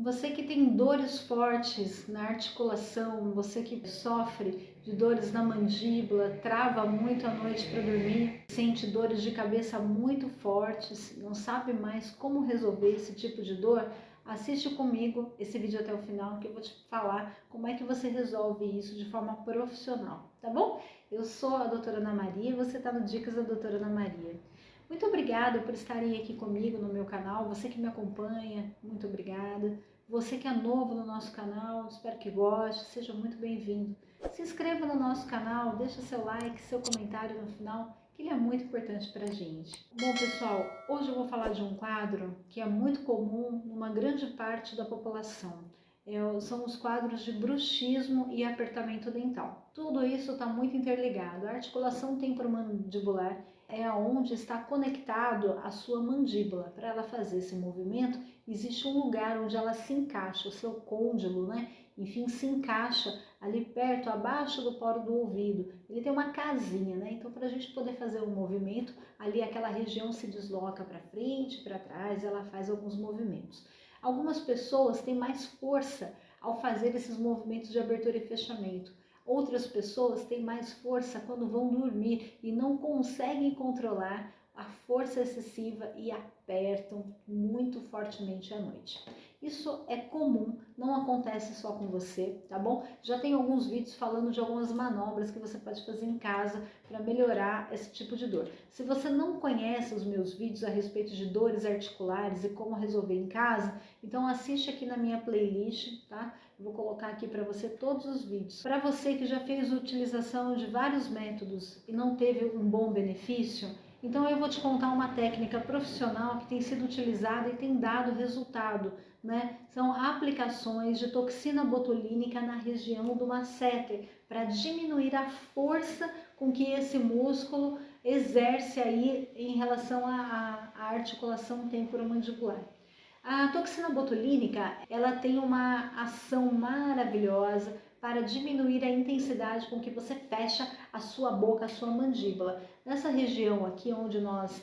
Você que tem dores fortes na articulação, você que sofre de dores na mandíbula, trava muito à noite para dormir, sente dores de cabeça muito fortes, não sabe mais como resolver esse tipo de dor, assiste comigo esse vídeo até o final que eu vou te falar como é que você resolve isso de forma profissional, tá bom? Eu sou a doutora Ana Maria e você está no Dicas da doutora Ana Maria. Muito obrigada por estarem aqui comigo no meu canal, você que me acompanha, muito obrigada. Você que é novo no nosso canal, espero que goste, seja muito bem-vindo. Se inscreva no nosso canal, deixa seu like, seu comentário no final, que ele é muito importante para a gente. Bom, pessoal, hoje eu vou falar de um quadro que é muito comum numa grande parte da população. São os quadros de bruxismo e apertamento dental. Tudo isso está muito interligado. A articulação temporomandibular é onde está conectado a sua mandíbula. Para ela fazer esse movimento, existe um lugar onde ela se encaixa, o seu côndilo, né? Enfim, se encaixa ali perto, abaixo do poro do ouvido. Ele tem uma casinha, né? Então, para a gente poder fazer um movimento, ali aquela região se desloca para frente, para trás, ela faz alguns movimentos. Algumas pessoas têm mais força ao fazer esses movimentos de abertura e fechamento. Outras pessoas têm mais força quando vão dormir e não conseguem controlar a força excessiva e apertam muito fortemente à noite. Isso é comum, não acontece só com você, tá bom? Já tem alguns vídeos falando de algumas manobras que você pode fazer em casa para melhorar esse tipo de dor. Se você não conhece os meus vídeos a respeito de dores articulares e como resolver em casa, então assiste aqui na minha playlist, tá? Eu vou colocar aqui para você todos os vídeos. Para você que já fez utilização de vários métodos e não teve um bom benefício, então eu vou te contar uma técnica profissional que tem sido utilizada e tem dado resultado, né? São aplicações de toxina botulínica na região do masseter para diminuir a força com que esse músculo exerce aí em relação à articulação temporomandibular. A toxina botulínica, ela tem uma ação maravilhosa para diminuir a intensidade com que você fecha a sua boca, a sua mandíbula. Nessa região aqui onde nós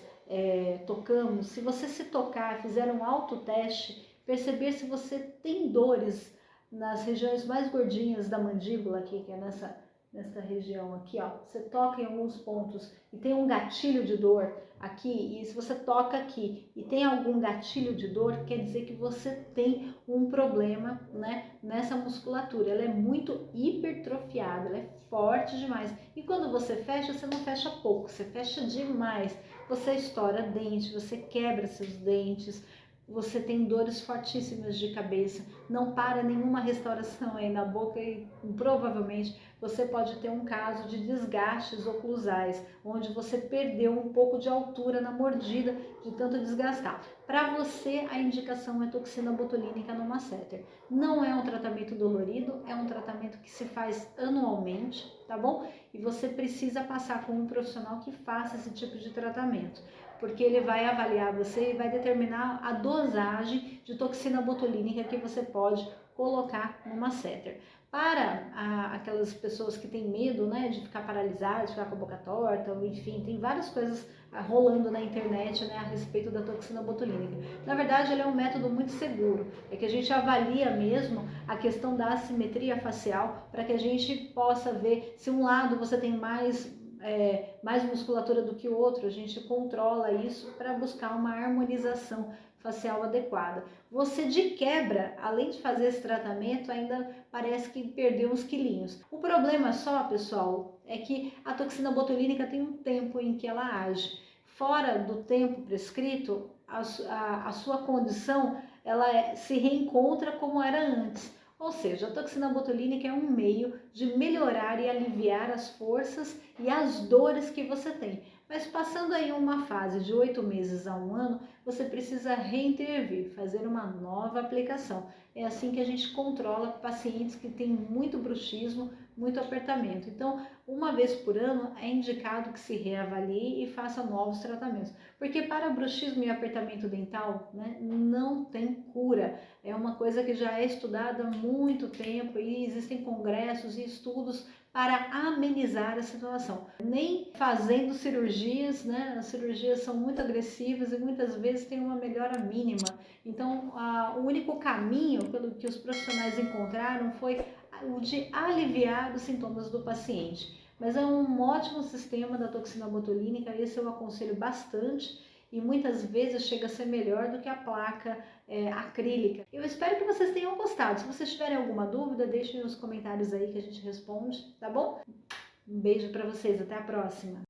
tocamos, se você se tocar, fizer um autoteste, perceber se você tem dores nas regiões mais gordinhas da mandíbula, aqui, que é nessa região aqui, ó, você toca em alguns pontos e tem um gatilho de dor aqui, e se você toca aqui e tem algum gatilho de dor, quer dizer que você tem um problema, né, nessa musculatura. Ela é muito hipertrofiada, ela é forte demais. E quando você não fecha pouco, você fecha demais. Você estoura dente, você quebra seus dentes, você tem dores fortíssimas de cabeça, não para nenhuma restauração aí na boca e provavelmente você pode ter um caso de desgastes oclusais, onde você perdeu um pouco de altura na mordida de tanto desgastar. Para você, a indicação é toxina botulínica no masseter. Não é um tratamento dolorido, é um tratamento que se faz anualmente, tá bom? E você precisa passar com um profissional que faça esse tipo de tratamento, porque ele vai avaliar você e vai determinar a dosagem de toxina botulínica que você pode colocar no masseter. Para aquelas pessoas que têm medo, né, de ficar paralisadas, de ficar com a boca torta, enfim, tem várias coisas rolando na internet, né, a respeito da toxina botulínica. Na verdade, ele é um método muito seguro, é que a gente avalia mesmo a questão da assimetria facial para que a gente possa ver se um lado você tem mais musculatura do que o outro, a gente controla isso para buscar uma harmonização facial adequada. Você de quebra, além de fazer esse tratamento, ainda parece que perdeu uns quilinhos. O problema só, pessoal, é que a toxina botulínica tem um tempo em que ela age. Fora do tempo prescrito, a sua condição ela se reencontra como era antes. Ou seja, a toxina botulínica é um meio de melhorar e aliviar as forças e as dores que você tem. Mas passando aí uma fase de 8 meses a 1 ano, você precisa reintervir, fazer uma nova aplicação. É assim que a gente controla pacientes que têm muito bruxismo, muito apertamento. Então, uma vez por ano é indicado que se reavalie e faça novos tratamentos. Porque para bruxismo e apertamento dental, né, não tem cura. É uma coisa que já é estudada há muito tempo e existem congressos e estudos para amenizar a situação. Nem fazendo cirurgias, né? As cirurgias são muito agressivas e muitas vezes tem uma melhora mínima. Então, o único caminho pelo que os profissionais encontraram foi o de aliviar os sintomas do paciente. Mas é um ótimo sistema da toxina botulínica, esse eu aconselho bastante e muitas vezes chega a ser melhor do que a placa acrílica. Eu espero que vocês tenham gostado. Se vocês tiverem alguma dúvida, deixem nos comentários aí que a gente responde, tá bom? Um beijo para vocês, até a próxima!